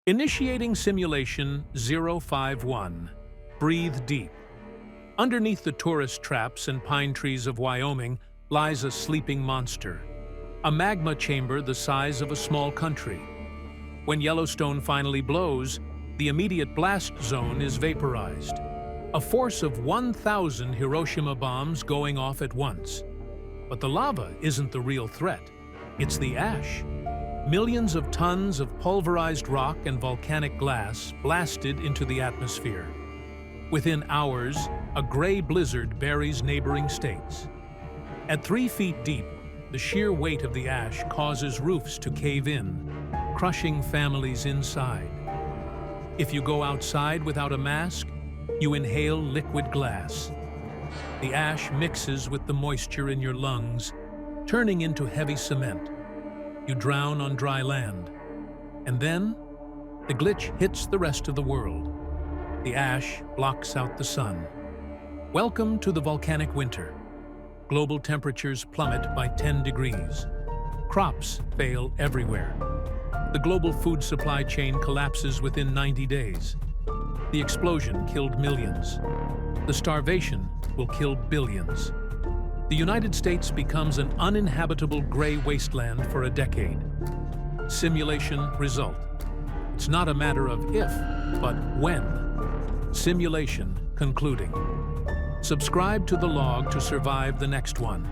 Initiating simulation 051. Breathe deep. Underneath the tourist traps and pine trees of Wyoming lies a sleeping monster, a magma chamber the size of a small country. When Yellowstone finally blows, the immediate blast zone is vaporized. A force of 1,000 Hiroshima bombs going off at once. But the lava isn't the real threat. It's the ash. Millions of tons of pulverized rock and volcanic glass blasted into the atmosphere. Within hours, a gray blizzard buries neighboring states. At 3 feet deep, the sheer weight of the ash causes roofs to cave in, crushing families inside. If you go outside without a mask, you inhale liquid glass. The ash mixes with the moisture in your lungs, turning into heavy cement. You drown on dry land. And then, the glitch hits the rest of the world. The ash blocks out the sun. Welcome to the volcanic winter. Global temperatures plummet by 10 degrees. Crops fail everywhere. The global food supply chain collapses within 90 days. The explosion killed millions. The starvation will kill billions. The United States becomes an uninhabitable gray wasteland for a decade. Simulation result. It's not a matter of if, but when. Simulation concluding. Subscribe to the log to survive the next one.